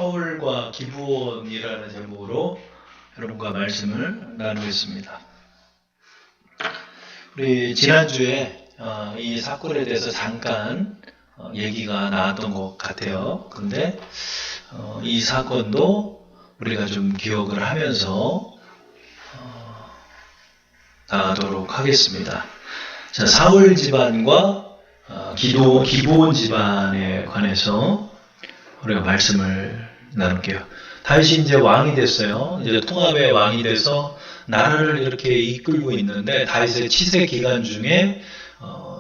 사울과 기브온이라는 제목으로 여러분과 말씀을 나누겠습니다. 우리 지난주에 이 사건에 대해서 잠깐 얘기가 나왔던 것 같아요. 그런데 이 사건도 우리가 좀 기억을 하면서 나가도록 하겠습니다. 자, 사울 집안과 기브온 집안에 관해서 우리가 말씀을 나눌게요. 다윗이 이제 왕이 됐어요. 이제 통합의 왕이 돼서 나라를 이렇게 이끌고 있는데 다윗의 치세 기간 중에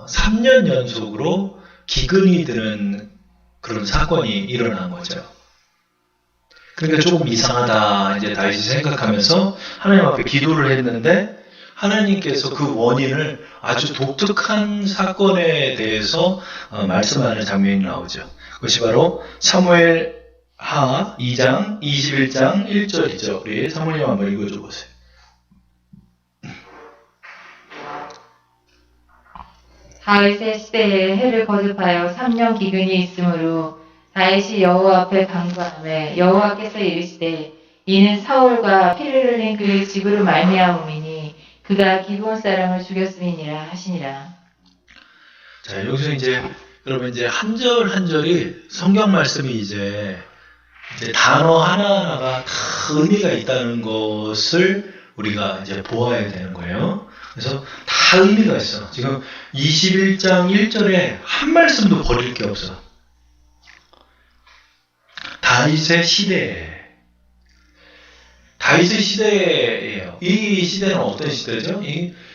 3년 연속으로 기근이 드는 그런 사건이 일어난 거죠. 그러니까 조금 이상하다 이제 다윗이 생각하면서 하나님 앞에 기도를 했는데 하나님께서 그 원인을 아주 독특한 사건에 대해서 말씀하는 장면이 나오죠. 그것이 바로 사무엘 하 2장 21장 1절이죠. 우리 사모님 한번 읽어줘 보세요. 다윗의 시대에 해를 거듭하여 3년 기근이 있으므로 다윗이 여호와 앞에 간구하매 여호와께서 이르시되 이는 사울과 피를 흘린 그의 집으로 말미암음이니 그가 기브온 사람을 죽였음이니라 하시니라. 자, 여기서 이제 여러분 이제 한 절 한 절이 성경 말씀이 이제 단어 하나하나가 다 의미가 있다는 것을 우리가 이제 보아야 되는 거예요. 그래서 다 의미가 있어. 지금 21장 1절에 한 말씀도 버릴 게 없어. 다윗의 시대예요. 이 시대는 어떤 시대죠?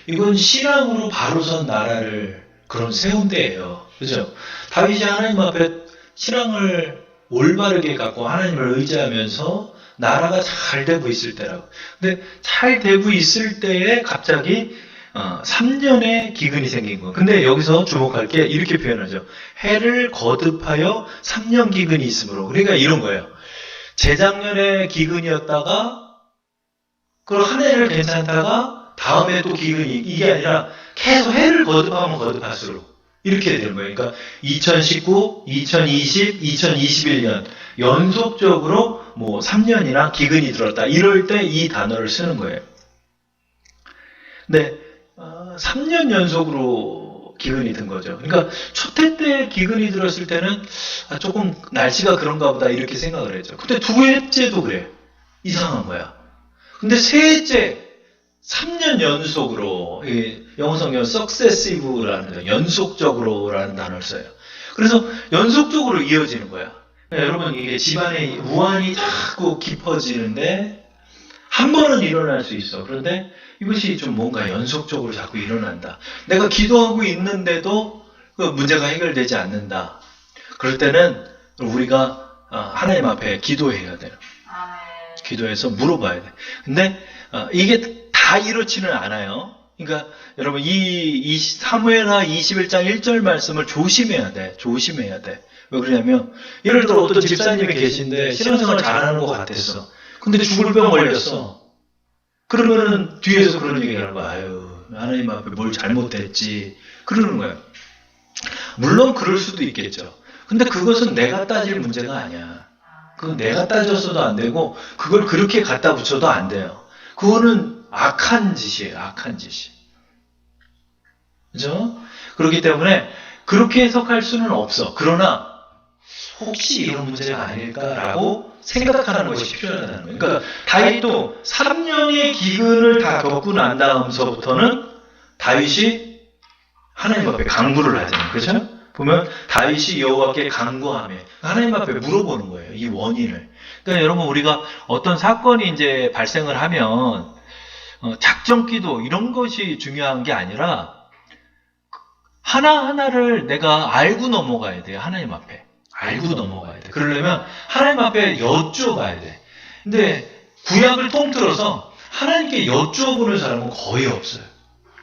이건 신앙으로 바로 선 나라를 그런 세운 때예요. 그죠? 다윗이 하나님 앞에 신앙을 올바르게 갖고 하나님을 의지하면서 나라가 잘 되고 있을 때라고. 근데 잘 되고 있을 때에 갑자기 3년의 기근이 생긴 거. 근데 여기서 주목할 게 이렇게 표현하죠. 해를 거듭하여 3년 기근이 있으므로. 그러니까 이런 거예요. 재작년에 기근이었다가 그 한 해를 괜찮다가 다음에 또 기근이 이게 아니라 계속 해를 거듭하면 거듭할수록 이렇게 되는 거예요. 그러니까 2019, 2020, 2021년 연속적으로 뭐 3년이나 기근이 들었다. 이럴 때 이 단어를 쓰는 거예요. 근데 3년 연속으로 기근이 든 거죠. 그러니까 초태 때 기근이 들었을 때는 조금 날씨가 그런가 보다 이렇게 생각을 했죠. 근데 두 해째도 그래. 이상한 거야. 근데 세 해째 3년 연속으로 영어 성경 successive라는 연속적으로라는 단어를 써요. 그래서 연속적으로 이어지는 거야. 여러분 이게 집안의 우환이 자꾸 깊어지는데 한 번은 일어날 수 있어. 그런데 이것이 좀 뭔가 연속적으로 자꾸 일어난다. 내가 기도하고 있는데도 그 문제가 해결되지 않는다. 그럴 때는 우리가 하나님 앞에 기도해야 돼요. 기도해서 물어봐야 돼. 근데 이게 다 이렇지는 않아요. 그러니까 여러분 이 사무엘하 21장 1절 말씀을 조심해야 돼. 조심해야 돼. 왜 그러냐면 예를 들어 어떤 집사님이 계신데 신앙생활 잘하는 것 같았어. 근데 죽을 병 걸렸어. 그러면은 뒤에서 그런 얘기를 하는 거야. 아유, 하나님 앞에 뭘 잘못했지. 그러는 거야. 물론 그럴 수도 있겠죠. 근데 그것은 내가 따질 문제가 아니야. 그건 내가 따졌어도 안 되고 그걸 그렇게 갖다 붙여도 안 돼요. 그거는 악한 짓이에요. 악한 짓이. 그죠? 그렇기 때문에 그렇게 해석할 수는 없어. 그러나 혹시 이런 문제가 아닐까라고 생각하는 것이 필요하다는 거예요. 그러니까 다윗도 3년의 기근을 다 겪고 난 다음서부터는 다윗이 하나님 앞에 간구를 하잖아요. 그렇죠? 보면 다윗이 여호와께 간구하며 하나님 앞에 물어보는 거예요. 이 원인을. 그러니까 여러분 우리가 어떤 사건이 이제 발생을 하면 작정기도 이런 것이 중요한 게 아니라 하나하나를 내가 알고 넘어가야 돼요. 하나님 앞에. 알고 넘어가야 돼. 그러려면 하나님 앞에 여쭈어가야 돼. 근데 구약을 통틀어서 하나님께 여쭈어보는 사람은 거의 없어요.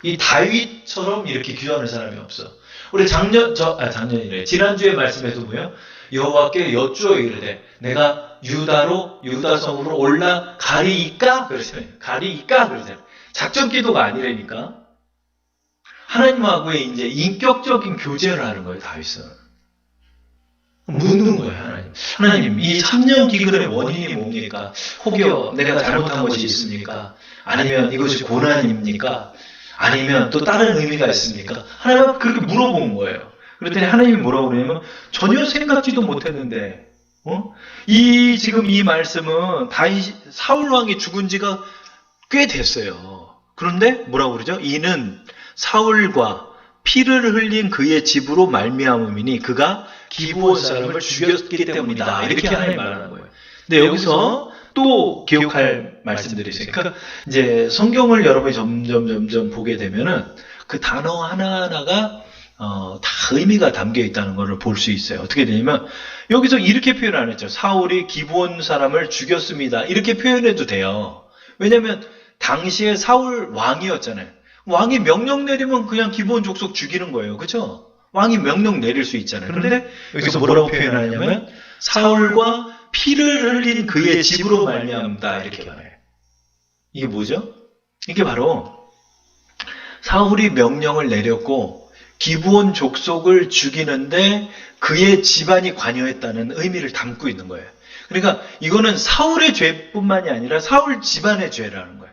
이 다윗처럼 이렇게 기도하는 사람이 없어. 우리 작년이래. 지난주에 말씀에서 뭐예요? 여호와께 여쭈어 이르되 내가 유다성으로 올라가리이까? 그러잖아요. 가리이까? 그러잖아요. 작전 기도가 아니라니까. 하나님하고의 이제 인격적인 교제를 하는 거예요, 다윗은. 묻는 거예요, 하나님. 하나님, 이 3년 기근의 원인이 뭡니까? 혹여 내가 잘못한 것이 있습니까? 아니면 이것이 고난입니까? 아니면 또 다른 의미가 있습니까? 하나님 그렇게 물어본 거예요. 그랬더니 하나님이 뭐라고 그러냐면 전혀 생각지도 못했는데, 지금 이 말씀은 사울 왕이 죽은 지가 꽤 됐어요. 그런데 뭐라고 그러죠? 이는 사울과 피를 흘린 그의 집으로 말미암음이니 그가 기브온 사람을 죽였기 때문이다. 이렇게 하나님 말하는 거예요. 근데 여기서 또 기억할 말씀들이 있어요. 그러니까 이제 성경을 여러분이 점점 보게 되면은 그 단어 하나하나가 다 의미가 담겨 있다는 것을 볼 수 있어요. 어떻게 되냐면 여기서 이렇게 표현 안 했죠. 사울이 기브온 사람을 죽였습니다. 이렇게 표현해도 돼요. 왜냐하면 당시에 사울 왕이었잖아요. 왕이 명령 내리면 그냥 기브온 족속 죽이는 거예요. 그렇죠? 왕이 명령 내릴 수 있잖아요. 그런데 여기서 뭐라고 표현하냐면 사울과 피를 흘린 그의 집으로 말미암다 이렇게 말해요. 이게 뭐죠? 이게 바로 사울이 명령을 내렸고 기브온 족속을 죽이는데 그의 집안이 관여했다는 의미를 담고 있는 거예요. 그러니까 이거는 사울의 죄뿐만이 아니라 사울 집안의 죄라는 거예요.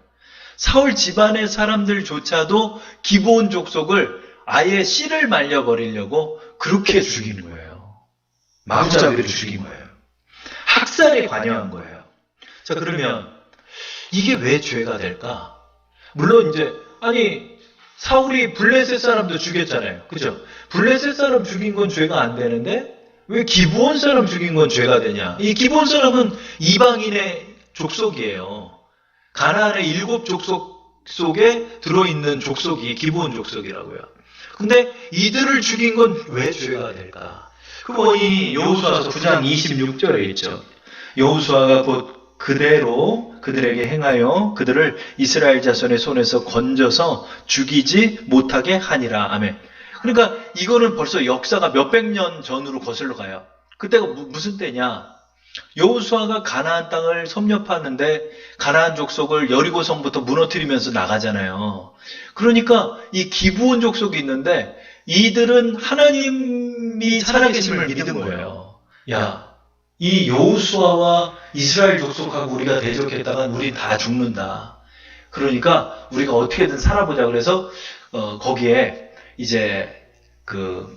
사울 집안의 사람들조차도 기브온 족속을 아예 씨를 말려버리려고 그렇게 죽이는 거예요. 마구잡이로 죽인 거예요. 학살에 관여한 거예요. 자, 그러면 이게 왜 죄가 될까? 물론 이제 사울이 블레셋 사람도 죽였잖아요. 그죠? 블레셋 사람 죽인 건 죄가 안 되는데 왜 기브온 사람 죽인 건 죄가 되냐? 이 기브온 사람은 이방인의 족속이에요. 가나안의 7 족속 속에 들어있는 족속이 기브온 족속이라고요. 근데 이들을 죽인 건 왜 죄가 될까? 그 원인이 여호수아서 9장 26절에 있죠. 여호수아가 곧 그대로 그들에게 행하여 그들을 이스라엘 자손의 손에서 건져서 죽이지 못하게 하니라. 아멘. 그러니까 이거는 벌써 역사가 몇백 년 전으로 거슬러 가요. 그때가 무슨 때냐? 여호수아가 가나안 땅을 섭렵하는데 가나안 족속을 여리고성부터 무너뜨리면서 나가잖아요. 그러니까 이 기브온 족속이 있는데 이들은 하나님이 살아계심을 믿은 거예요. 야, 이 여호수아와 이스라엘 족속하고 우리가 대적했다간 우리 다 죽는다. 그러니까 우리가 어떻게든 살아보자. 그래서 거기에 이제 그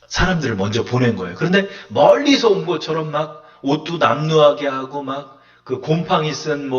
사람들을 먼저 보낸 거예요. 그런데 멀리서 온 것처럼 막 옷도 남루하게 하고 막 그 곰팡이 쓴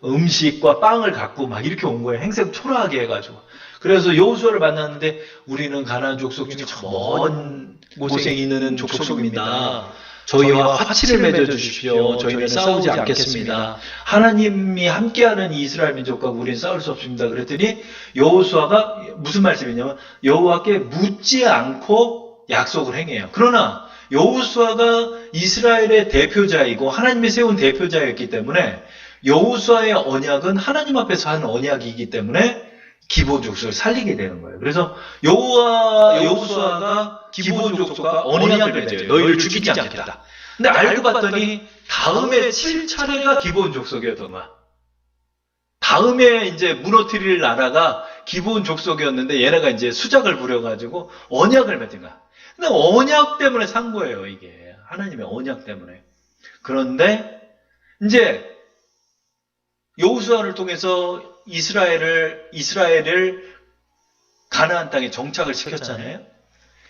음식과 빵을 갖고 막 이렇게 온 거예요. 행색 초라하게 해가지고. 그래서 여호수아를 만났는데 우리는 가나안 족속 중에 먼 곳에 있는 족속입니다. 저희와 화치를 맺어 주십시오. 저희는 싸우지 않겠습니다. 하나님이 함께하는 이스라엘 민족과 우리는 싸울 수 없습니다. 그랬더니 여호수아가 무슨 말씀이냐면 여호와께 묻지 않고 약속을 행해요. 그러나 여호수아가 이스라엘의 대표자이고 하나님이 세운 대표자였기 때문에 여호수아의 언약은 하나님 앞에서 한 언약이기 때문에 기브온 족속을 살리게 되는 거예요. 그래서 여호수아가 기브온 족속과 언약을 맺어요. 너희를 죽이지 않겠다. 근데 알고 봤더니 다음에 7차례가 기브온 족속이었던 거야. 다음에 이제 무너뜨릴 나라가 기브온 족속이었는데 얘네가 이제 수작을 부려가지고 언약을 맺은 거야. 근데 언약 때문에 산 거예요, 이게. 하나님의 언약 때문에. 그런데 이제 여호수아를 통해서 이스라엘을 가나안 땅에 정착을 시켰잖아요.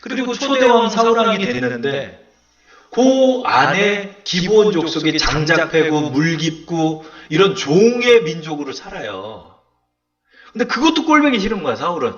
그리고 초대왕 사울왕이 됐는데 그 안에 기브온 족속이 장작패고 물깊고 이런 종의 민족으로 살아요. 근데 그것도 꼴보기 싫은 거야, 사울은.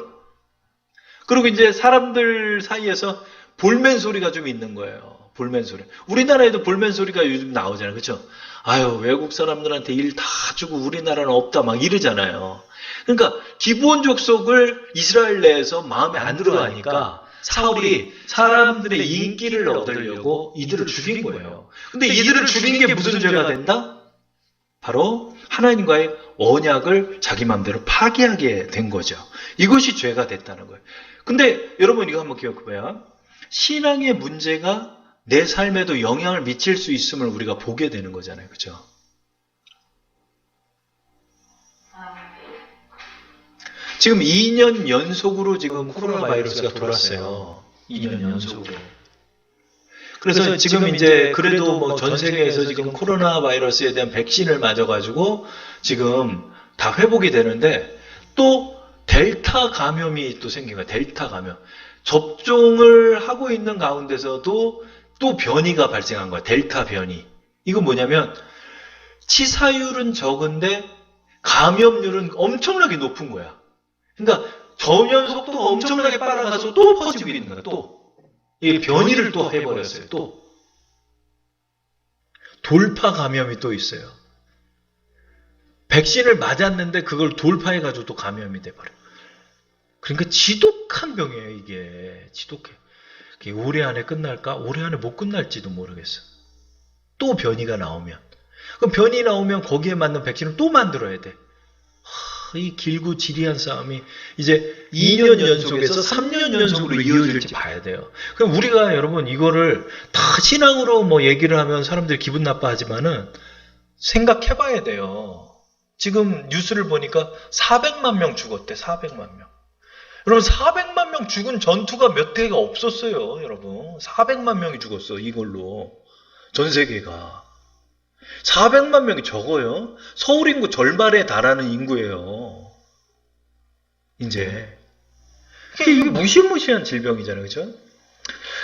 그리고 이제 사람들 사이에서 볼멘 소리가 좀 있는 거예요. 볼멘 소리. 우리나라에도 볼멘 소리가 요즘 나오잖아요. 그렇죠? 아유, 외국 사람들한테 일 다 주고 우리나라는 없다 막 이러잖아요. 그러니까 기브온 족속을 이스라엘 내에서 마음에 안 들어하니까 사울이 사람들의 인기를 얻으려고 이들을 죽인 거예요. 근데 이들을 죽인 게 무슨 죄가 된다? 바로 하나님과의 언약을 자기 마음대로 파기하게 된 거죠. 이것이 죄가 됐다는 거예요. 근데 여러분 이거 한번 기억해봐요. 신앙의 문제가 내 삶에도 영향을 미칠 수 있음을 우리가 보게 되는 거잖아요. 그렇죠? 지금 2년 연속으로 지금 코로나 바이러스가 돌았어요. 2년 연속으로. 그래서 지금 이제 그래도 뭐 전 세계에서 지금 코로나 바이러스에 대한 백신을 맞아가지고 지금 다 회복이 되는데 또 델타 감염이 또 생긴 거야. 델타 감염. 접종을 하고 있는 가운데서도 또 변이가 발생한 거야. 델타 변이. 이건 뭐냐면 치사율은 적은데 감염률은 엄청나게 높은 거야. 그러니까 전염 속도가 엄청나게 빨라가서 또 퍼지고 있는 거야. 또. 이게 변이를 또 해버렸어요. 또. 돌파 감염이 또 있어요. 백신을 맞았는데 그걸 돌파해가지고 또 감염이 돼버려요. 그러니까 지독한 병이에요, 이게. 지독해. 이게 올해 안에 끝날까? 올해 안에 못 끝날지도 모르겠어. 또 변이가 나오면. 그럼 변이 나오면 거기에 맞는 백신을 또 만들어야 돼. 이 길고 지리한 싸움이 이제 2년 연속에서 3년 연속으로 이어질지 봐야 돼요. 그럼 우리가 여러분 이거를 다 신앙으로 뭐 얘기를 하면 사람들이 기분 나빠하지만은 생각해 봐야 돼요. 지금 뉴스를 보니까 400만 명 죽었대, 400만 명. 여러분 400만 명 죽은 전투가 몇 대가 없었어요, 여러분. 400만 명이 죽었어, 이걸로. 전 세계가. 400만 명이 적어요. 서울 인구 절반에 달하는 인구예요. 이제. 이게 무시무시한 질병이잖아요, 그죠?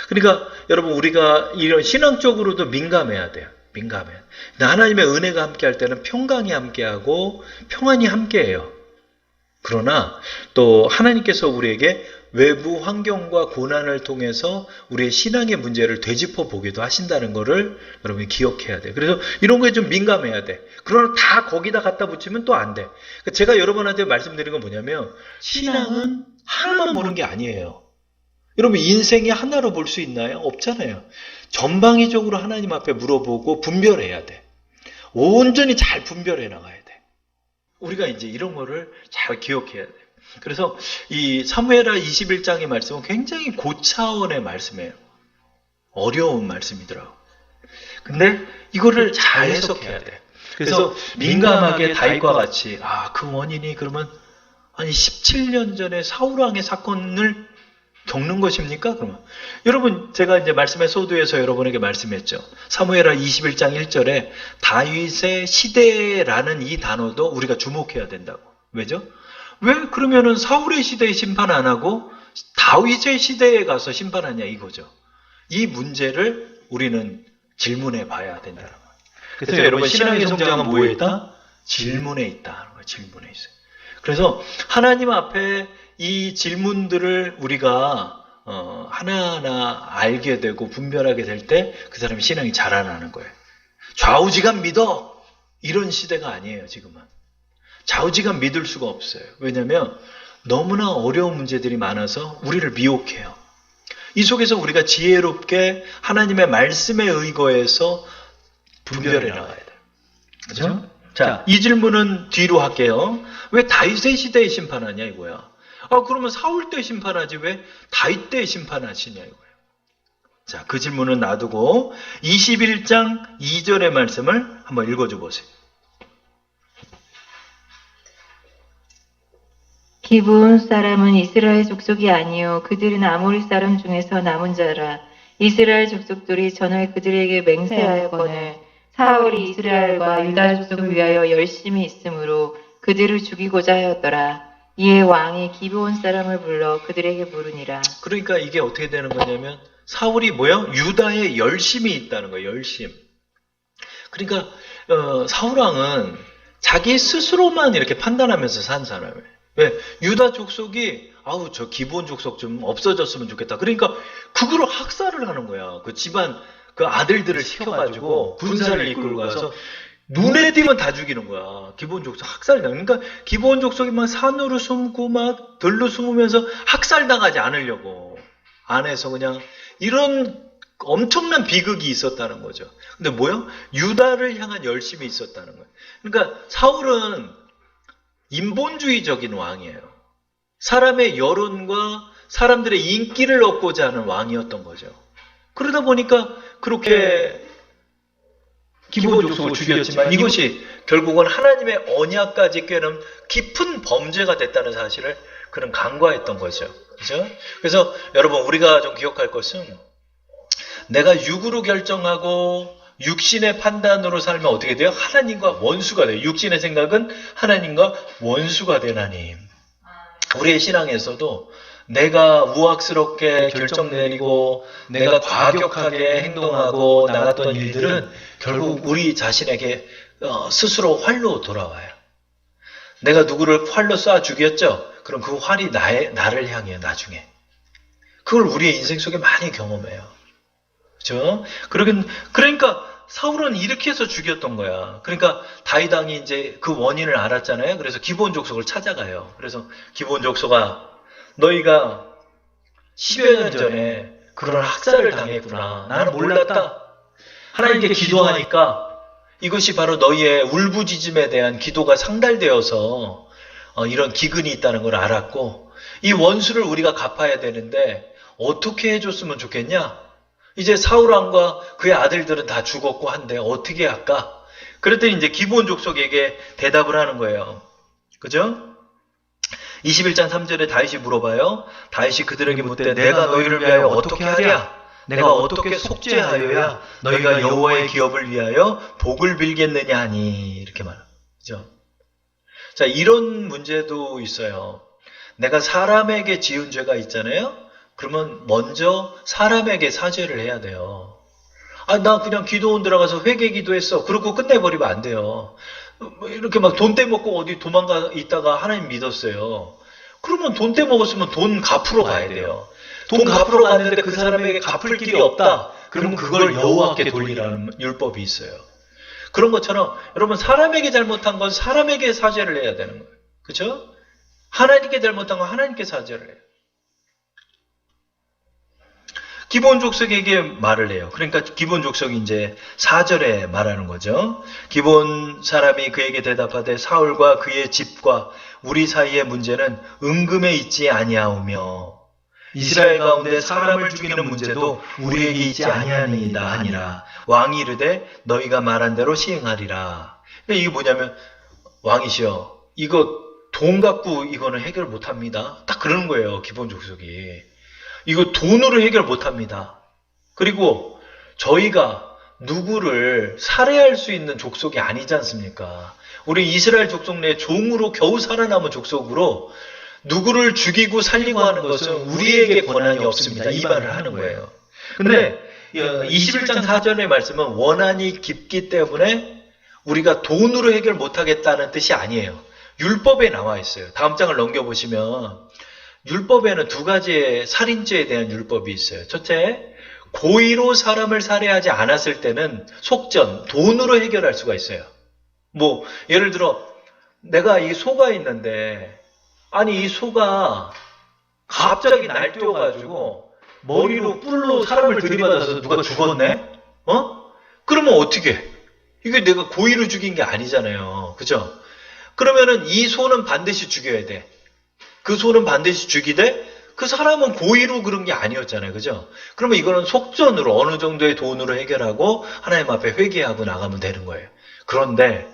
그러니까 여러분 우리가 이런 신앙적으로도 민감해야 돼요. 민감해. 하나님의 은혜가 함께할 때는 평강이 함께하고 평안이 함께해요. 그러나 또 하나님께서 우리에게 외부 환경과 고난을 통해서 우리의 신앙의 문제를 되짚어 보기도 하신다는 것을 여러분이 기억해야 돼요. 그래서 이런 거에 좀 민감해야 돼. 그러나 다 거기다 갖다 붙이면 또 안 돼. 그러니까 제가 여러분한테 말씀드린 건 뭐냐면 신앙은 하나만 보는 게 아니에요. 여러분 인생이 하나로 볼 수 있나요? 없잖아요. 전방위적으로 하나님 앞에 물어보고 분별해야 돼. 온전히 잘 분별해 나가야 돼. 우리가 이제 이런 거를 잘 기억해야 돼. 그래서 이 사무엘하 21장의 말씀은 굉장히 고차원의 말씀이에요. 어려운 말씀이더라고. 근데 이거를 잘 해석해야 돼. 그래서 민감하게 다윗과 같이 그 원인이 그러면 아니 17년 전에 사울왕의 사건을 겪는 것입니까? 그러면 여러분 제가 이제 말씀의 소두에서 여러분에게 말씀했죠. 사무엘하 21장 1절에 다윗의 시대라는 이 단어도 우리가 주목해야 된다고. 왜죠? 왜 그러면은 사울의 시대에 심판 안 하고 다윗의 시대에 가서 심판하냐 이거죠. 이 문제를 우리는 질문해 봐야 된다는 거예요. 그래서 여러분 신앙의 성장은 뭐에 있다? 질문에 있다. 질문에 있어요. 그래서 하나님 앞에 이 질문들을 우리가 하나하나 알게 되고 분별하게 될 때 그 사람이 신앙이 자라나는 거예요. 좌우지간 믿어! 이런 시대가 아니에요, 지금은. 좌우지간 믿을 수가 없어요. 왜냐하면 너무나 어려운 문제들이 많아서 우리를 미혹해요. 이 속에서 우리가 지혜롭게 하나님의 말씀에 의거해서 분별해 나가야 돼요. 그렇죠? 자, 이 질문은 뒤로 할게요. 왜 다윗의 시대에 심판하냐 이거야. 그러면 사울 때 심판하지 왜 다윗 때 심판하시냐 이거예요. 자, 그 질문은 놔두고 21장 2절의 말씀을 한번 읽어줘 보세요. 기브온 사람은 이스라엘 족속이 아니요 그들은 아모리 사람 중에서 남은 자라. 이스라엘 족속들이 전에 그들에게 맹세하였거늘 사울이 이스라엘과 유다 족속을 위하여 열심히 있으므로 그들을 죽이고자 하였더라. 이에 왕이 기브온 사람을 불러 그들에게 물으니라. 그러니까 이게 어떻게 되는 거냐면 사울이 뭐야? 유다에 열심이 있다는 거예요. 열심. 그러니까 사울왕은 자기 스스로만 이렇게 판단하면서 산 사람이에요. 왜? 유다 족속이 저 기브온 족속 좀 없어졌으면 좋겠다. 그러니까 그거로 학살을 하는 거야. 그 집안 그 아들들을 시켜가지고 군사를 이끌고 가서 눈에 띄면 다 죽이는 거야. 기브온 족속 학살당. 그러니까 기브온 족속이 막 산으로 숨고 막 들로 숨으면서 학살당하지 않으려고 안에서 그냥 이런 엄청난 비극이 있었다는 거죠. 근데 뭐야? 유다를 향한 열심이 있었다는 거예요. 그러니까 사울은 인본주의적인 왕이에요. 사람의 여론과 사람들의 인기를 얻고자 하는 왕이었던 거죠. 그러다 보니까 그렇게 기브온 족속을 죽였지만 이것이 결국은 하나님의 언약까지 꿰는 깊은 범죄가 됐다는 사실을 그는 간과했던 거죠. 그죠? 그래서 여러분 우리가 좀 기억할 것은 내가 육으로 결정하고 육신의 판단으로 살면 어떻게 돼요? 하나님과 원수가 돼요. 육신의 생각은 하나님과 원수가 된 하나님. 우리의 신앙에서도 내가 우악스럽게 결정 내리고 내가 과격하게 행동하고 나갔던 일들은 결국 우리 자신에게 스스로 활로 돌아와요. 내가 누구를 활로 쏴 죽였죠? 그럼 그 활이 나를 향해요, 나중에. 그걸 우리의 인생 속에 많이 경험해요. 그죠? 그러니까 사울은 이렇게 해서 죽였던 거야. 그러니까 다윗 왕이 이제 그 원인을 알았잖아요. 그래서 기브온 족속을 찾아가요. 그래서 기브온 족속아, 너희가 10여 년 전에 그런 학살을 당했구나. 나는 몰랐다. 하나님께 기도하니까 이것이 바로 너희의 울부짖음에 대한 기도가 상달되어서 이런 기근이 있다는 걸 알았고, 이 원수를 우리가 갚아야 되는데 어떻게 해줬으면 좋겠냐? 이제 사울왕과 그의 아들들은 다 죽었고 한데 어떻게 할까? 그랬더니 이제 기브온 족속에게 대답을 하는 거예요. 그죠? 21장 3절에 다윗이 물어봐요. 다윗이 그들에게 묻되 내가 너희를 위하여 어떻게 하랴? 내가 어떻게 속죄하여야 너희가 여호와의 기업을 위하여 복을 빌겠느냐 하니, 이렇게 말합니다. 그죠? 자, 이런 문제도 있어요. 내가 사람에게 지은 죄가 있잖아요. 그러면 먼저 사람에게 사죄를 해야 돼요. 나 그냥 기도원 들어가서 회개 기도했어. 그러고 끝내버리면 안 돼요. 이렇게 막 돈 떼먹고 어디 도망가 있다가 하나님 믿었어요. 그러면 돈 떼먹었으면 돈 갚으러 가야 돼요. 돈 갚으러 갔는데 그 사람에게 갚을 길이 없다. 그러면 그걸 여호와께 돌리라는 율법이 있어요. 그런 것처럼 여러분, 사람에게 잘못한 건 사람에게 사죄를 해야 되는 거예요. 그렇죠? 하나님께 잘못한 건 하나님께 사죄를 해요. 기브온 족속에게 말을 해요. 그러니까 기브온 족속이 이제 4절에 말하는 거죠. 기브온 사람이 그에게 대답하되 사울과 그의 집과 우리 사이의 문제는 은금에 있지 아니하오며 이스라엘 가운데 사람을 죽이는 문제도 우리에게 있지 아니하니이다 하니라. 왕이 이르되 너희가 말한 대로 시행하리라. 그러니까 이게 뭐냐면, 왕이시여, 이거 돈 갖고 이거는 해결 못합니다. 딱 그러는 거예요, 기브온 족속이. 이거 돈으로 해결 못합니다. 그리고 저희가 누구를 살해할 수 있는 족속이 아니지 않습니까? 우리 이스라엘 족속 내 종으로 겨우 살아남은 족속으로 누구를 죽이고 살리고 하는 것은 우리에게 권한이 없습니다. 이 말을 하는 거예요. 근데 21장 4절의 말씀은 원한이 깊기 때문에 우리가 돈으로 해결 못하겠다는 뜻이 아니에요. 율법에 나와 있어요. 다음 장을 넘겨보시면 율법에는 두 가지의 살인죄에 대한 율법이 있어요. 첫째, 고의로 사람을 살해하지 않았을 때는 속전, 돈으로 해결할 수가 있어요. 뭐 예를 들어 내가 이 소가 있는데, 아니 이 소가 갑자기 날뛰어가지고 머리로 뿔로 사람을 들이받아서 누가 죽었네? 그러면 어떻게 해? 이게 내가 고의로 죽인 게 아니잖아요. 그죠? 그러면은 이 소는 반드시 죽여야 돼. 그 소는 반드시 죽이되 그 사람은 고의로 그런 게 아니었잖아요. 그죠? 그러면 이거는 속전으로 어느 정도의 돈으로 해결하고 하나님 앞에 회개하고 나가면 되는 거예요. 그런데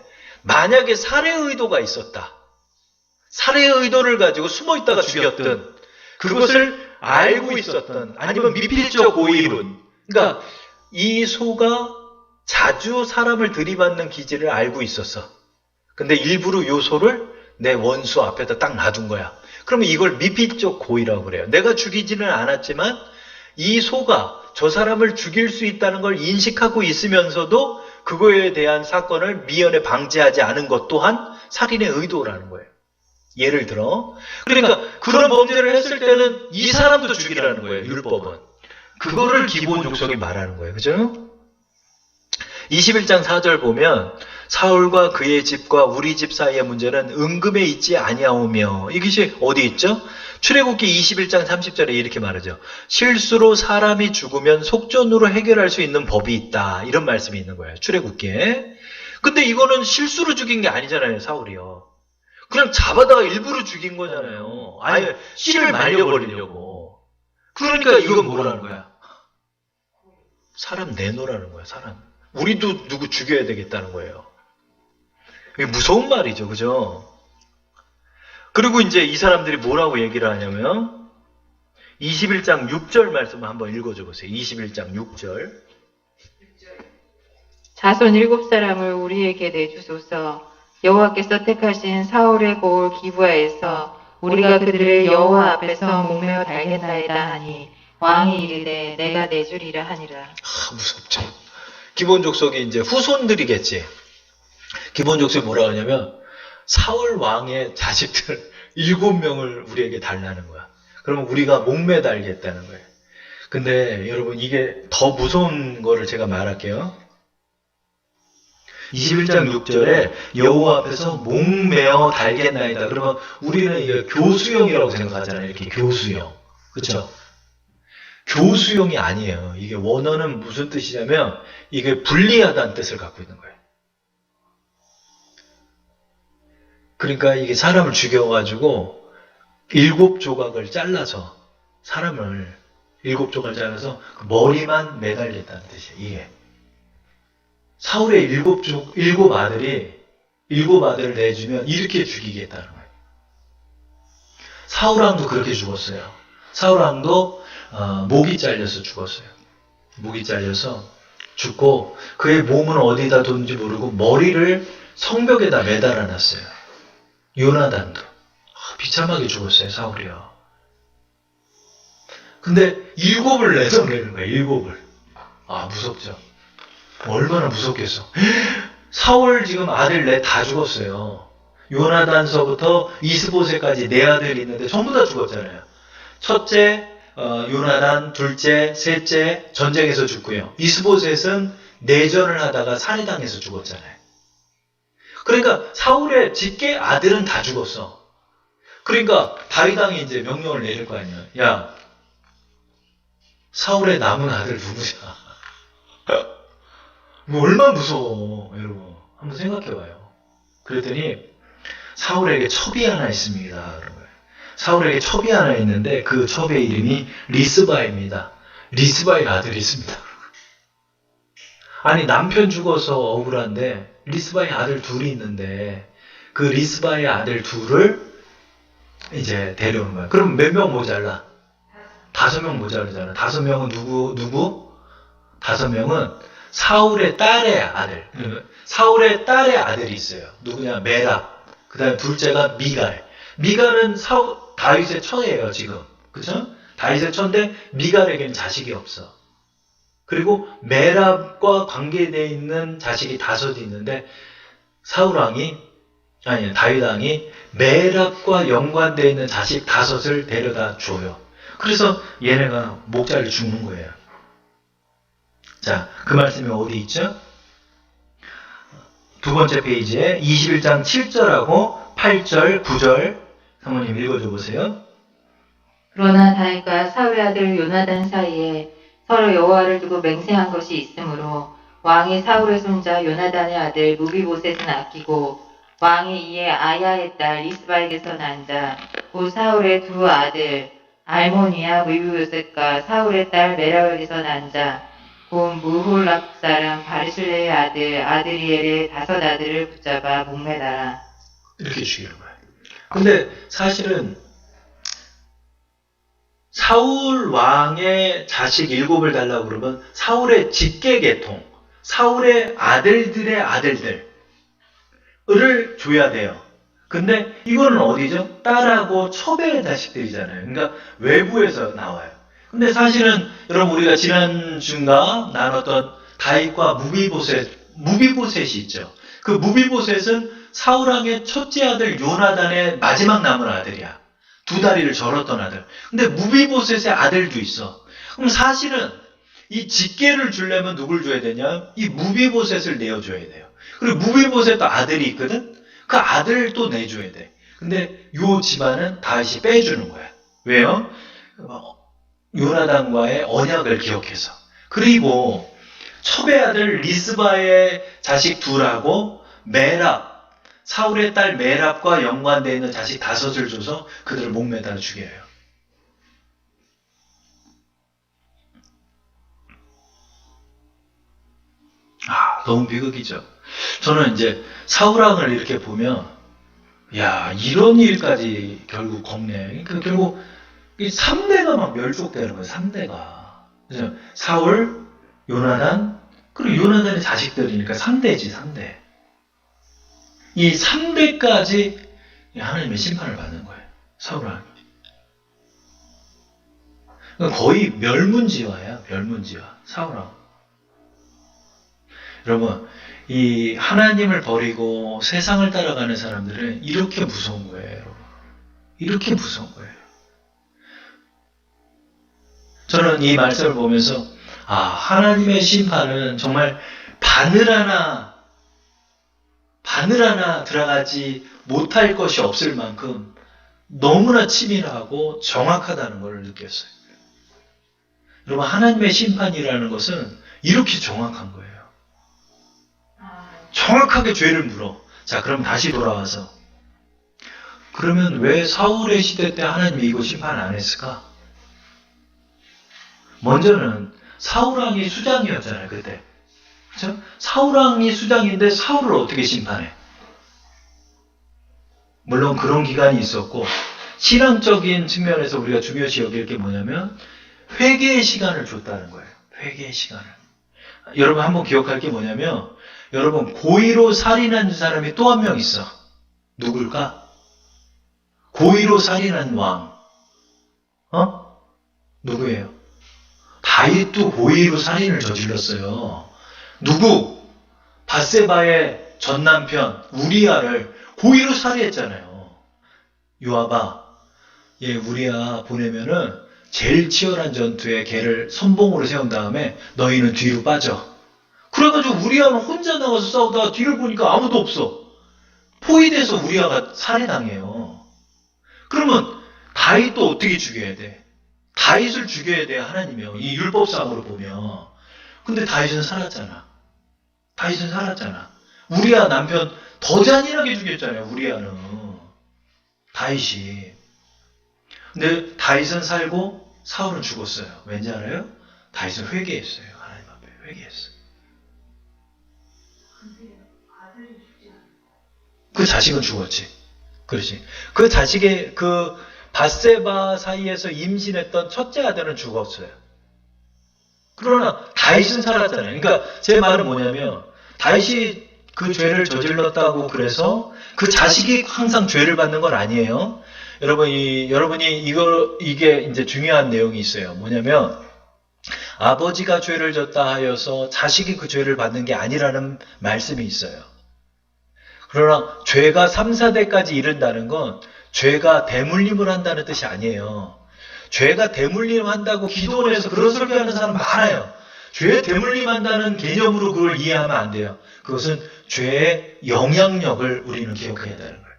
만약에 살해 의도가 있었다. 살해 의도를 가지고 숨어 있다가 죽였든, 그것을 알고 있었던, 아니면 미필적 고의론. 그러니까 이 소가 자주 사람을 들이받는 기질을 알고 있었어. 근데 일부러 이 소를 내 원수 앞에다 딱 놔둔 거야. 그러면 이걸 미필적 고의라고 그래요. 내가 죽이지는 않았지만 이 소가 저 사람을 죽일 수 있다는 걸 인식하고 있으면서도 그거에 대한 사건을 미연에 방지하지 않은 것 또한 살인의 의도라는 거예요. 예를 들어, 그러니까 그런 범죄를 했을 때는 이 사람도 죽이라는 거예요. 율법은. 그거를 기브온 족속이 말하는 거예요. 그죠? 21장 4절 보면 사울과 그의 집과 우리 집 사이의 문제는 은금에 있지 아니하오며, 이것이 어디 있죠? 출애굽기 21장 30절에 이렇게 말하죠. 실수로 사람이 죽으면 속전으로 해결할 수 있는 법이 있다. 이런 말씀이 있는 거예요. 출애굽기에. 근데 이거는 실수로 죽인 게 아니잖아요. 사울이요. 그냥 잡아다가 일부러 죽인 거잖아요. 아예 씨를 말려버리려고. 그러니까 이건 뭐라는 거야? 사람 내놓으라는 거야. 사람. 우리도 누구 죽여야 되겠다는 거예요. 이게 무서운 말이죠. 그죠? 그리고 이제 이 사람들이 뭐라고 얘기를 하냐면 21장 6절 말씀 한번 읽어줘 보세요. 21장 6절. 자손 7사람을 우리에게 내주소서. 여호와께서 택하신 사울의 고을 기브아에서 우리가 그들을 여호와 앞에서 목매어 달겠나이다 하니 왕이 이르되 내가 내주리라 하니라. 아, 무섭죠. 기본 족속이 이제 후손들이겠지. 기본 족속이 뭐라 하냐면 사울 왕의 자식들 7명을 우리에게 달라는 거야. 그러면 우리가 목매 달겠다는 거예요. 근데 여러분 이게 더 무서운 거를 제가 말할게요. 21장 6절에 여호와 앞에서 목매어 달겠나이다. 그러면 우리는 이게 교수형이라고 생각하잖아요. 이렇게 교수형. 그렇죠? 교수형이 아니에요. 이게 원어는 무슨 뜻이냐면 이게 불리하다는 뜻을 갖고 있는 거예요. 그러니까 이게 사람을 죽여가지고 7조각을 잘라서 사람을 7조각을 잘라서 머리만 매달렸다는 뜻이에요. 이게 사울의 7아들이 7아들을 내주면 이렇게 죽이겠다는 거예요. 사울왕도 그렇게 죽었어요. 사울왕도 목이 잘려서 죽었어요. 목이 잘려서 죽고 그의 몸은 어디다 뒀는지 모르고 머리를 성벽에다 매달아 놨어요. 요나단도 비참하게 죽었어요. 사울이요. 근데 7을 내서내는 거예요. 7을. 아, 무섭죠. 얼마나 무섭겠어. 사울 지금 아들 넷 다 죽었어요. 요나단서부터 이스보셋까지 4아들이 있는데 전부 다 죽었잖아요. 첫째 요나단, 둘째, 셋째 전쟁에서 죽고요. 이스보셋은 내전을 하다가 살해당해서 죽었잖아요. 그러니까 사울의 직계 아들은 다 죽었어. 그러니까 다윗 왕이 이제 명령을 내릴 거 아니야. 야, 사울의 남은 아들 누구냐? 뭐 얼마나 무서워, 여러분. 한번 생각해봐요. 그랬더니 사울에게 첩이 하나 있습니다. 그런 거예요. 사울에게 첩이 하나 있는데 그 첩의 이름이 리스바입니다. 리스바의 아들이 있습니다. 아니 남편 죽어서 억울한데 리스바의 아들 둘이 있는데 그 리스바의 아들 둘을 이제 데려오는 거야. 그럼 몇 명 모자라? 5명 모자르잖아. 5명은 누구? 5명은 사울의 딸의 아들. 사울의 딸의 아들이 있어요. 누구냐? 메랍. 그 다음에 둘째가 미갈. 미갈은 다윗의 처예요, 지금. 그쵸? 다윗의 처인데 미갈에게는 자식이 없어. 그리고 메랍과 관계되어 있는 자식이 5이 있는데 다윗 왕이 메랍과 연관되어 있는 자식 5을 데려다 줘요. 그래서 얘네가 목자를 죽는 거예요. 자, 그 말씀이 어디 있죠? 두 번째 페이지에 21장 7절하고 8절, 9절 사모님 읽어줘 보세요. 그러나 다윗과 사울의 아들 요나단 사이에 서로 여호와를 두고 맹세한 것이 있으므로 왕이 사울의 손자 요나단의 아들 무비보셋은 아끼고 왕이 이에 아야의 딸 리스바에게서 난 자 곧 사울의 2 아들 알모니아 무비보셋과 사울의 딸 메랍에게서 난 자 곧 무홀락 사람 바르실레의 아들 아드리엘의 5 아들을 붙잡아 목매다라. 이렇게 죽이는 거예요. 근데 사실은 사울 왕의 자식 7을 달라고 그러면 사울의 직계 계통, 사울의 아들들의 아들들을 줘야 돼요. 근데 이거는 어디죠? 딸하고 첩의 자식들이잖아요. 그러니까 외부에서 나와요. 근데 사실은 여러분 우리가 지난주인가 나눴던 다윗과 무비보셋이 있죠. 그 무비보셋은 사울 왕의 첫째 아들 요나단의 마지막 남은 아들이야. 2 다리를 절었던 아들. 근데 무비보셋의 아들도 있어. 그럼 사실은 이 직계를 주려면 누굴 줘야 되냐? 이 무비보셋을 내어줘야 돼요. 그리고 무비보셋도 아들이 있거든? 그 아들을 또 내줘야 돼. 근데 요 집안은 다윗이 빼주는 거야. 왜요? 요나단과의 언약을 기억해서. 그리고 첩의 아들 리스바의 자식 2하고 메랍, 사울의 딸 메랍과 연관되어 있는 자식 5을 줘서 그들을 목매달아 죽여요. 너무 비극이죠. 저는 이제 사울왕을 이렇게 보면 야, 이런 일까지 결국 겪네. 그러니까 결국 이 3대가 막 멸족되는 거예요. 3대가. 그래서 사울, 요나단, 그리고 요나단의 자식들이니까 3대지, 3대. 이 3대까지 하나님의 심판을 받는 거예요. 사울왕이. 그러니까 거의 멸문지화야, 멸문지화. 사울왕. 여러분, 이 하나님을 버리고 세상을 따라가는 사람들은 이렇게 무서운 거예요, 여러분. 이렇게 무서운 거예요. 저는 이 말씀을 보면서 하나님의 심판은 정말 바늘 하나 들어가지 못할 것이 없을 만큼 너무나 치밀하고 정확하다는 걸 느꼈어요. 여러분, 하나님의 심판이라는 것은 이렇게 정확한 거예요. 정확하게 죄를 물어. 자, 그럼 다시 돌아와서 그러면 왜 사울의 시대 때 하나님이 이거 심판 안 했을까? 먼저는 사울왕이 수장이었잖아요, 그때. 그렇죠? 사울왕이 수장인데 사울을 어떻게 심판해? 물론 그런 기간이 있었고, 신앙적인 측면에서 우리가 중요시 여길 게 뭐냐면 회개의 시간을 줬다는 거예요. 회개의 시간을. 여러분 한번 기억할 게 뭐냐면, 여러분 고의로 살인한 사람이 또 한 명 있어. 누굴까? 고의로 살인한 왕. 누구예요? 다윗도 고의로 살인을 저질렀어요. 누구? 밧세바의 전남편 우리아를 고의로 살해했잖아요. 요압아, 우리아 보내면은 제일 치열한 전투에 걔를 선봉으로 세운 다음에 너희는 뒤로 빠져. 그래가지고 우리아는 혼자 나가서 싸우다가 뒤를 보니까 아무도 없어. 포위돼서 우리아가 살해당해요. 그러면 다윗도 어떻게 죽여야 돼? 다윗을 죽여야 돼, 하나님이요. 이 율법상으로 보면. 근데 다윗은 살았잖아. 다윗은 살았잖아. 우리아 남편 더 잔인하게 죽였잖아요, 우리아는. 다윗이. 근데 다윗은 살고 사울은 죽었어요. 왠지 알아요? 다윗은 회개했어요. 하나님 앞에 회개했어요. 그 자식은 죽었지. 그렇지. 그 자식의 그 밧세바 사이에서 임신했던 첫째 아들은 죽었어요. 그러나 다윗은 살았잖아요. 그러니까 제 말은 뭐냐면 다윗이 그 죄를 저질렀다고 그래서 그 자식이 항상 죄를 받는 건 아니에요. 여러분이 이게 이제 중요한 내용이 있어요. 뭐냐면 아버지가 죄를 졌다 하여서 자식이 그 죄를 받는 게 아니라는 말씀이 있어요. 그러나 죄가 3, 4대까지 이른다는 건 죄가 대물림을 한다는 뜻이 아니에요. 죄가 대물림한다고 기도원에서 그런 설교하는 사람 많아요. 죄 대물림한다는 개념으로 그걸 이해하면 안 돼요. 그것은 죄의 영향력을 우리는 기억해야 되는 거예요.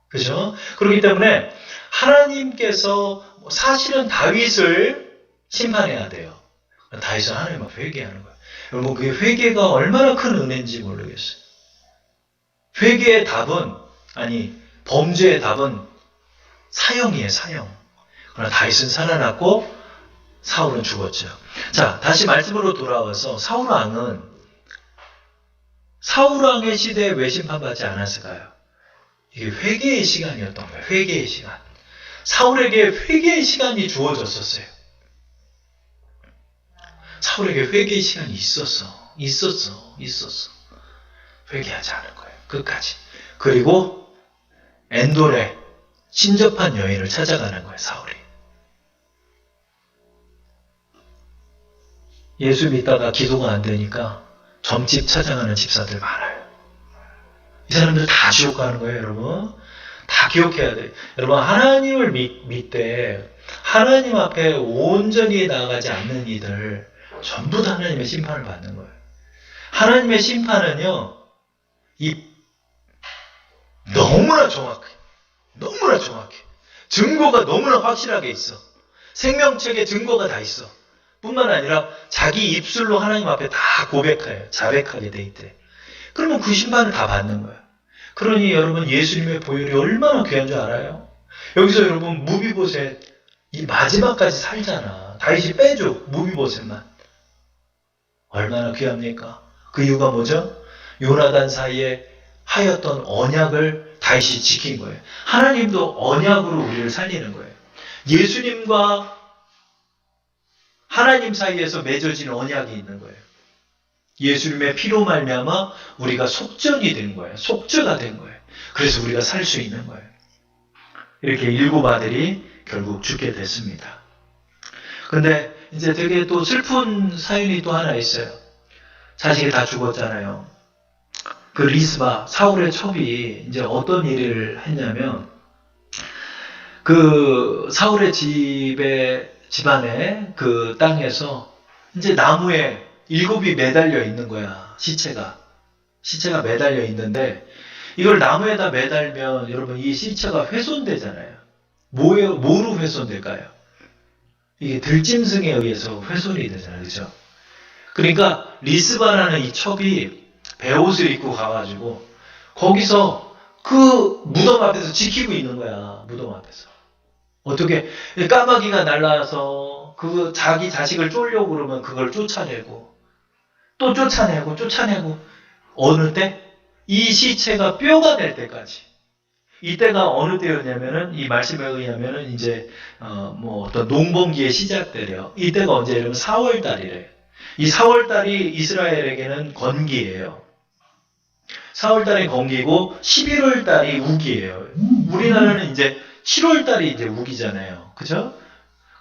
그렇죠? 그렇기 때문에 하나님께서 사실은 다윗을 심판해야 돼요. 다윗은 하나님 앞에 회개하는 거예요. 여러분, 그게 회개가 얼마나 큰 은혜인지 모르겠어요. 회개의 답은, 범죄의 답은 사형이에요, 사형. 그러나 다윗은 살아났고 사울은 죽었죠. 자, 다시 말씀으로 돌아와서 사울왕의 시대에 왜 심판받지 않았을까요? 이게 회개의 시간이었던 거예요. 회개의 시간. 사울에게 회개의 시간이 주어졌었어요. 사울에게 회개의 시간이 있었어. 회개하지 않은 거예요. 끝까지. 그리고 엔돌에 신접한 여인을 찾아가는 거예요, 사울이. 예수 믿다가 기도가 안 되니까 점집 찾아가는 집사들 많아요. 이 사람들 다 지옥 가는 거예요, 여러분. 다 기억해야 돼요. 여러분, 하나님을 믿되 하나님 앞에 온전히 나아가지 않는 이들 전부 다 하나님의 심판을 받는 거예요. 하나님의 심판은요, 너무나 정확해. 증거가 너무나 확실하게 있어. 생명책에 증거가 다 있어. 뿐만 아니라 자기 입술로 하나님 앞에 다 고백해요. 자백하게 돼 있대. 그러면 그 심판을 다 받는 거야. 그러니 여러분, 예수님의 보혈이 얼마나 귀한 줄 알아요? 여기서 여러분, 무비보셋 이 마지막까지 살잖아. 다윗이 빼줘, 무비보셋만. 얼마나 귀합니까? 그 이유가 뭐죠? 요나단 사이에 하였던 언약을 다윗이 지킨 거예요. 하나님도 언약으로 우리를 살리는 거예요. 예수님과 하나님 사이에서 맺어진 언약이 있는 거예요. 예수님의 피로 말미암아 우리가 속전이 된 거예요. 속죄가 된 거예요. 그래서 우리가 살 수 있는 거예요. 이렇게 일곱 아들이 결국 죽게 됐습니다. 근데 이제 되게 또 슬픈 사연이 또 하나 있어요. 자식이 다 죽었잖아요. 그 리스바, 사울의 첩이 이제 어떤 일을 했냐면, 그 사울의 집안에 그 땅에서 이제 나무에 일곱이 매달려 있는 거야. 시체가 매달려 있는데, 이걸 나무에다 매달면 여러분 이 시체가 훼손되잖아요. 뭐로 훼손될까요? 이게 들짐승에 의해서 훼손이 되잖아요. 그죠? 그러니까 리스바라는 이 첩이 베옷을 입고 가가지고 거기서 그 무덤 앞에서 지키고 있는 거야. 무덤 앞에서. 어떻게 까마귀가 날라와서 그 자기 자식을 쫄려고 그러면 그걸 쫓아내고 또 쫓아내고 어느 때? 이 시체가 뼈가 될 때까지. 이때가 어느 때였냐면은 이 말씀에 의하면은 이제 어떤 농번기에 시작되래요. 이때가 언제냐면 4월 달이래. 이 4월 달이 이스라엘에게는 건기예요. 4월 달이 건기고 11월 달이 우기예요. 우리나라는 이제 7월 달이 이제 우기잖아요. 그죠?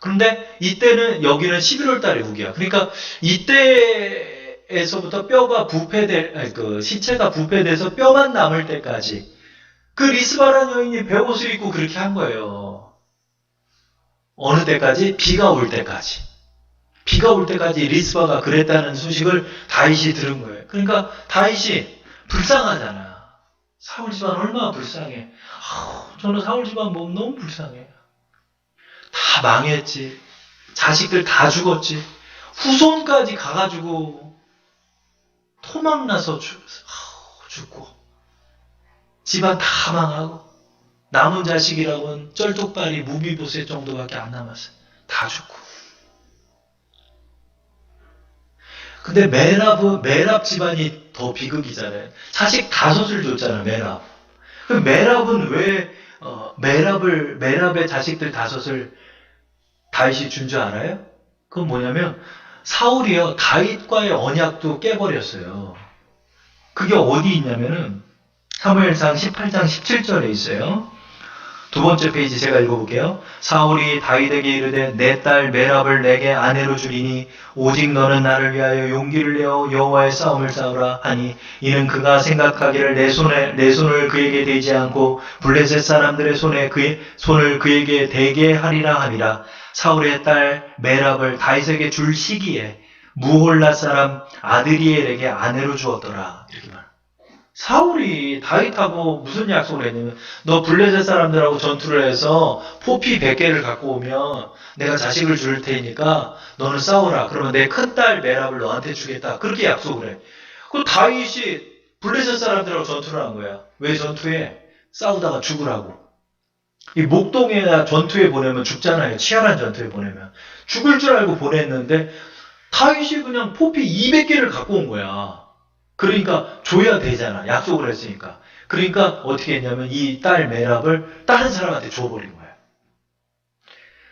그런데 이때는 여기는 11월 달이 우기야. 그러니까 이때에서부터 뼈가 그 시체가 부패돼서 뼈만 남을 때까지 그 리스바라는 여인이 베옷을 입고 그렇게 한 거예요. 어느 때까지? 비가 올 때까지. 비가 올 때까지 리스바가 그랬다는 소식을 다윗이 들은 거예요. 그러니까 다윗이 불쌍하잖아. 사울 집안 얼마나 불쌍해. 저는 사울 집안 보면 너무 불쌍해. 다 망했지. 자식들 다 죽었지. 후손까지 가가지고 토막나서 죽고. 집안 다 망하고 남은 자식이라고는 쩔뚝발이 무비보셋 정도밖에 안 남았어요. 다 죽고. 근데 메랍 집안이 더 비극이잖아요. 자식 5을 줬잖아요. 메랍. 그럼 메랍은 왜 메랍의 자식들 5을 다윗이 준 줄 알아요? 그건 뭐냐면 사울이요 다윗과의 언약도 깨버렸어요. 그게 어디 있냐면은 사무엘상 18장 17절에 있어요. 두 번째 페이지 제가 읽어볼게요. 사울이 다윗에게 이르되 내 딸 메랍을 내게 아내로 주리니 오직 너는 나를 위하여 용기를 내어 여호와의 싸움을 싸우라 하니 이는 그가 생각하기를 내 손을 그에게 대지 않고 블레셋 사람들의 손을 그에게 대게 하리라 함이라. 사울의 딸 메랍을 다윗에게 줄 시기에 무홀라 사람 아드리엘에게 아내로 주었더라. 이렇게 말합니다. 사울이 다윗하고 무슨 약속을 했냐면 너 블레셋 사람들하고 전투를 해서 포피 100개를 갖고 오면 내가 자식을 줄 테니까 너는 싸우라. 그러면 내 큰딸 메랍을 너한테 주겠다. 그렇게 약속을 해. 그 다윗이 블레셋 사람들하고 전투를 한 거야. 왜 전투해? 싸우다가 죽으라고. 이 목동에나 전투에 보내면 죽잖아요. 치열한 전투에 보내면. 죽을 줄 알고 보냈는데 다윗이 그냥 포피 200개를 갖고 온 거야. 그러니까 줘야 되잖아. 약속을 했으니까. 그러니까 어떻게 했냐면 이 딸 메랍을 다른 사람한테 줘버린 거야.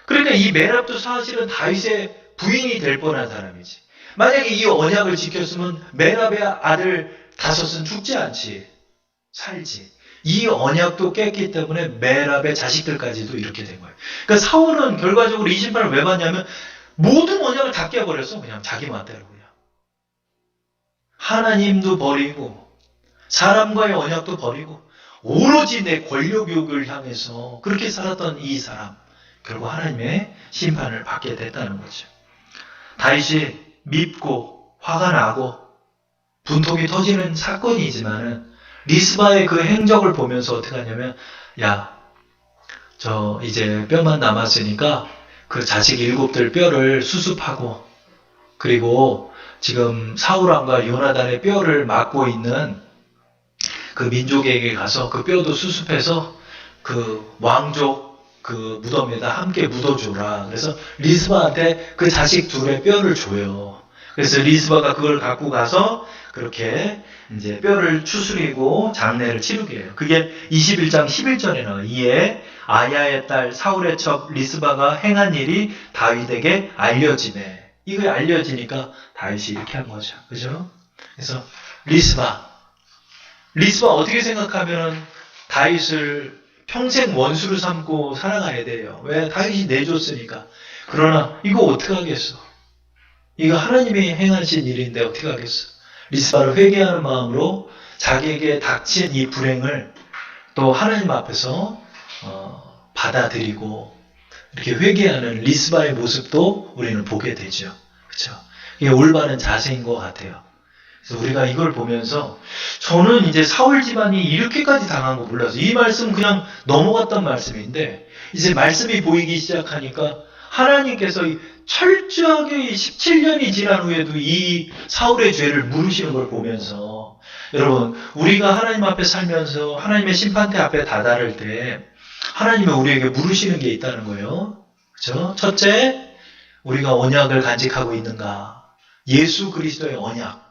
그러니까 이 메랍도 사실은 다윗의 부인이 될 뻔한 사람이지. 만약에 이 언약을 지켰으면 메랍의 아들 5은 죽지 않지. 살지. 이 언약도 깼기 때문에 메랍의 자식들까지도 이렇게 된 거예요. 그러니까 사울은 결과적으로 이 심판을 왜 받냐면 모든 언약을 다 깨버렸어. 그냥 자기 맘대로. 하나님도 버리고 사람과의 언약도 버리고 오로지 내 권력욕을 향해서 그렇게 살았던 이 사람 결국 하나님의 심판을 받게 됐다는 거죠. 다윗이 밉고 화가 나고 분통이 터지는 사건이지만은 리스바의 그 행적을 보면서 어떻게 하냐면 저 이제 뼈만 남았으니까 그 자식 7들 뼈를 수습하고 그리고 지금 사울왕과 요나단의 뼈를 막고 있는 그 민족에게 가서 그 뼈도 수습해서 그 왕족 그 무덤에다 함께 묻어줘라. 그래서 리스바한테 그 자식 둘의 뼈를 줘요. 그래서 리스바가 그걸 갖고 가서 그렇게 이제 뼈를 추스리고 장례를 치르게 해요. 그게 21장 11절에 나와요. 이에 아야의 딸 사울의 첩 리스바가 행한 일이 다윗에게 알려지네. 이거 알려지니까 다윗이 이렇게 한 거죠. 그죠? 그래서 리스바 어떻게 생각하면 다윗을 평생 원수로 삼고 살아가야 돼요. 왜? 다윗이 내줬으니까. 그러나 이거 어떻게 하겠어? 이거 하나님이 행하신 일인데 어떻게 하겠어? 리스바를 회개하는 마음으로 자기에게 닥친 이 불행을 또 하나님 앞에서 받아들이고 이렇게 회개하는 리스바의 모습도 우리는 보게 되죠. 그렇죠? 이게 올바른 자세인 것 같아요. 그래서 우리가 이걸 보면서 저는 이제 사울 집안이 이렇게까지 당한 거 몰라서 이 말씀 그냥 넘어갔던 말씀인데 이제 말씀이 보이기 시작하니까 하나님께서 철저하게 17년이 지난 후에도 이 사울의 죄를 물으시는 걸 보면서 여러분 우리가 하나님 앞에 살면서 하나님의 심판대 앞에 다다를 때 하나님은 우리에게 물으시는 게 있다는 거예요. 그렇죠? 첫째, 우리가 언약을 간직하고 있는가? 예수 그리스도의 언약.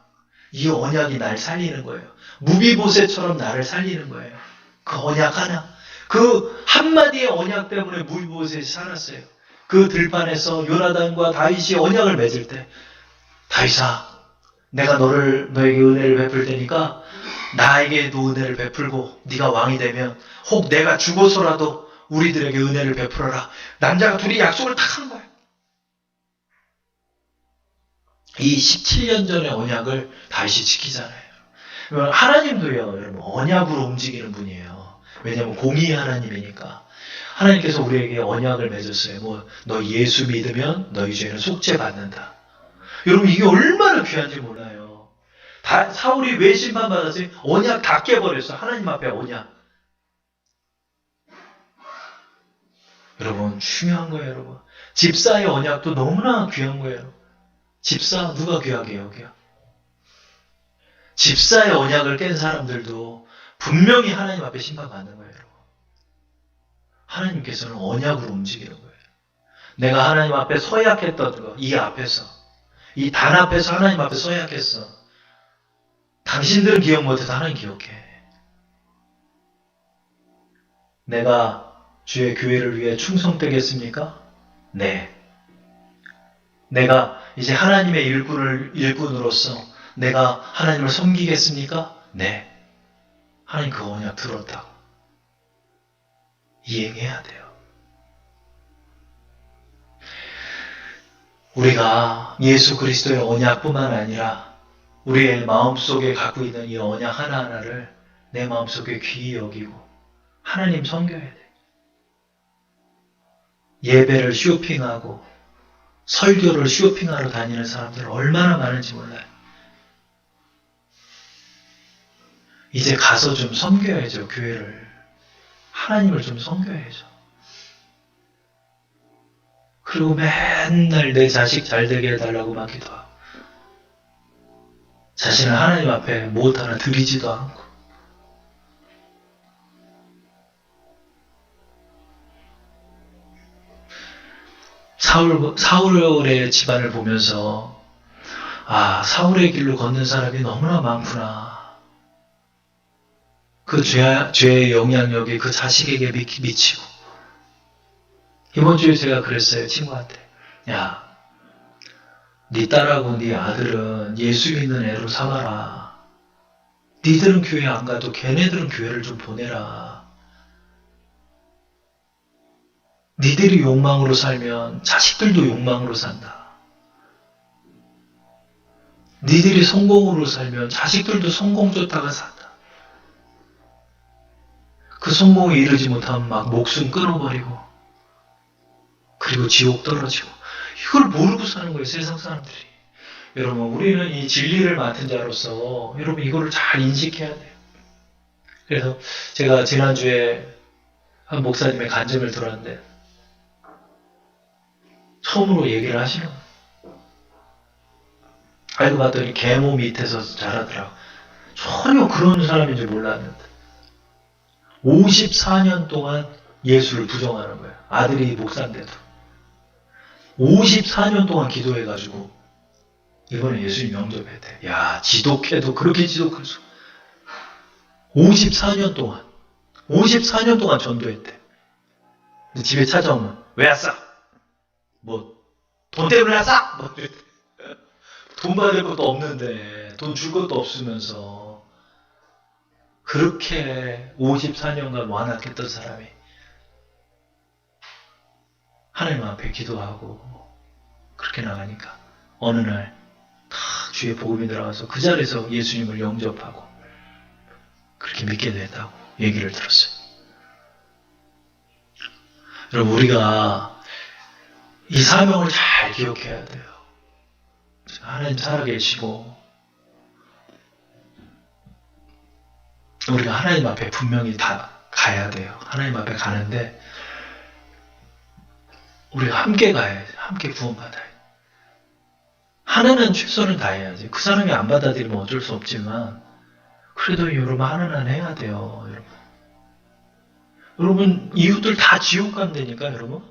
이 언약이 날 살리는 거예요. 무비보셋처럼 나를 살리는 거예요. 그 언약 하나. 그 한마디의 언약 때문에 무비보셋이 살았어요. 그 들판에서 요나단과 다윗이 언약을 맺을 때 다윗아 내가 너에게 은혜를 베풀 테니까 나에게도 은혜를 베풀고 네가 왕이 되면 혹 내가 죽어서라도 우리들에게 은혜를 베풀어라. 남자가 둘이 약속을 딱 한 거예요. 이 17년 전의 언약을 다윗이 지키잖아요. 하나님도요, 여러분, 언약으로 움직이는 분이에요. 왜냐하면 공의의 하나님이니까. 하나님께서 우리에게 언약을 맺었어요. 너 예수 믿으면 너희 죄는 속죄받는다. 여러분, 이게 얼마나 귀한지 몰라요. 사울이 왜 심판받았어요? 언약 다 깨버렸어. 하나님 앞에 언약. 여러분, 중요한 거예요, 여러분. 집사의 언약도 너무나 귀한 거예요. 집사 누가 귀하게 여겨요? 집사의 언약을 깬 사람들도 분명히 하나님 앞에 심판받는 거예요. 여러분. 하나님께서는 언약으로 움직이는 거예요. 내가 하나님 앞에 서약했던 거, 이 앞에서, 이 단 앞에서 하나님 앞에 서약했어. 당신들은 기억 못해도 하나님 기억해. 내가 주의 교회를 위해 충성되겠습니까? 네. 내가 이제 하나님의 일꾼으로서 내가 하나님을 섬기겠습니까? 네. 하나님 그 언약 들었다고. 이행해야 돼요. 우리가 예수 그리스도의 언약뿐만 아니라 우리의 마음속에 갖고 있는 이 언약 하나하나를 내 마음속에 귀히 여기고 하나님 섬겨야 돼. 예배를 쇼핑하고 설교를 쇼핑하러 다니는 사람들 얼마나 많은지 몰라요. 이제 가서 좀 섬겨야죠. 교회를. 하나님을 좀 섬겨야죠. 그리고 맨날 내 자식 잘 되게 해달라고만 기도하고 자신을 하나님 앞에 못 하나 드리지도 않고 사울의 집안을 보면서 사울의 길로 걷는 사람이 너무나 많구나. 그 죄의 영향력이 그 자식에게 미치고 이번 주에 제가 그랬어요. 친구한테. 야, 네 딸하고 네 아들은 예수 믿는 애로 삼아라. 니들은 교회 안 가도 걔네들은 교회를 좀 보내라. 니들이 욕망으로 살면 자식들도 욕망으로 산다. 니들이 성공으로 살면 자식들도 성공 쫓다가 산다. 그 성공에 이르지 못하면 막 목숨 끊어버리고 그리고 지옥 떨어지고 이걸 모르고 사는 거예요. 세상 사람들이. 여러분 우리는 이 진리를 맡은 자로서 여러분 이거를 잘 인식해야 돼요. 그래서 제가 지난주에 한 목사님의 간증을 들었는데 처음으로 얘기를 하시는 거예요. 알고 봤더니 계모 밑에서 자라더라고. 전혀 그런 사람인 줄 몰랐는데 54년 동안 예수를 부정하는 거예요. 아들이 목사인데도 54년 동안 기도해가지고 이번에 예수님 영접했대. 야, 지독해도 그렇게 지독할 수. 54년 동안 전도했대. 근데 집에 찾아오면 왜 왔어? 뭐 돈 때문에 왔어? 뭐 이랬대. 돈 받을 것도 없는데, 돈 줄 것도 없으면서 그렇게 54년간 완악했던 사람이 하나님 앞에 기도하고 그렇게 나가니까 어느 날 탁 주의 복음이 들어가서 그 자리에서 예수님을 영접하고 그렇게 믿게 됐다고 얘기를 들었어요. 여러분, 우리가 이 사명을 잘 기억해야 돼요. 하나님 살아계시고 우리가 하나님 앞에 분명히 다 가야 돼요. 하나님 앞에 가는데 우리가 함께 가야지. 함께 구원받아야 돼. 하나는 최선을 다해야지. 그 사람이 안 받아들이면 어쩔 수 없지만 그래도 여러분 하나는 해야 돼요. 여러분 이웃들 다 지옥 간다니까 여러분.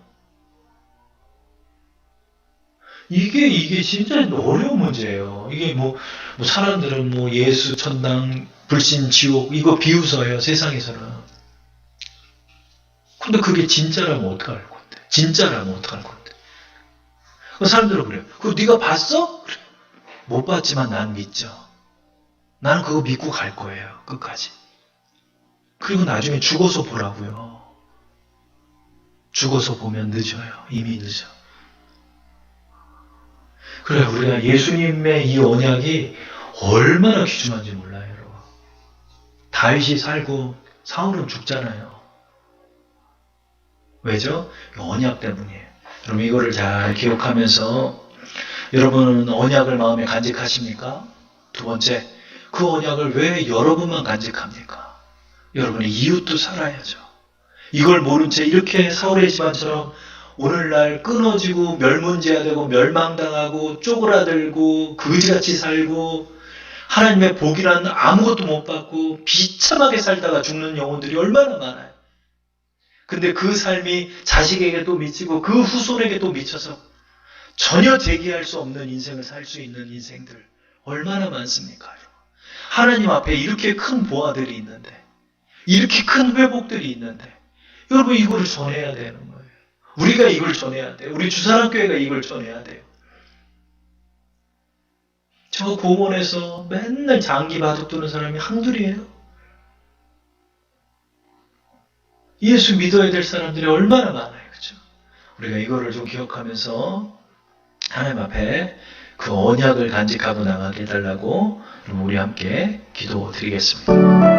이게 진짜 어려운 문제예요. 이게 뭐 사람들은 뭐 예수, 천당, 불신, 지옥 이거 비웃어요 세상에서는. 근데 그게 진짜라면 어떡할 건데? 진짜라면 어떡할 건데? 그 사람들은 그래요. 그거 네가 봤어? 그래. 못 봤지만 난 믿죠. 나는 그거 믿고 갈 거예요. 끝까지. 그리고 나중에 죽어서 보라고요. 죽어서 보면 늦어요. 이미 늦어. 그래, 우리가 예수님의 이 언약이 얼마나 귀중한지 몰라요, 여러분. 다윗이 살고 사울은 죽잖아요. 왜죠? 언약 때문이에요. 여러분 이거를 잘 기억하면서 여러분은 언약을 마음에 간직하십니까? 두 번째, 그 언약을 왜 여러분만 간직합니까? 여러분의 이웃도 살아야죠. 이걸 모른 채 이렇게 사울의 집안처럼 오늘날 끊어지고 멸문제화되고 멸망당하고 쪼그라들고 그지같이 살고 하나님의 복이란 아무것도 못 받고 비참하게 살다가 죽는 영혼들이 얼마나 많아요. 근데 그 삶이 자식에게 또 미치고 그 후손에게 또 미쳐서 전혀 재기할 수 없는 인생을 살 수 있는 인생들 얼마나 많습니까? 하나님 앞에 이렇게 큰 보화들이 있는데 이렇게 큰 회복들이 있는데 여러분 이거를 전해야 되는 거예요. 우리가 이걸 전해야 돼요. 우리 주사랑교회가 이걸 전해야 돼요. 저 공원에서 맨날 장기 바둑 두는 사람이 한둘이에요. 예수 믿어야 될 사람들이 얼마나 많아요. 그렇죠? 우리가 이거를 좀 기억하면서 하나님 앞에 그 언약을 간직하고 나가게 해달라고 우리 함께 기도드리겠습니다.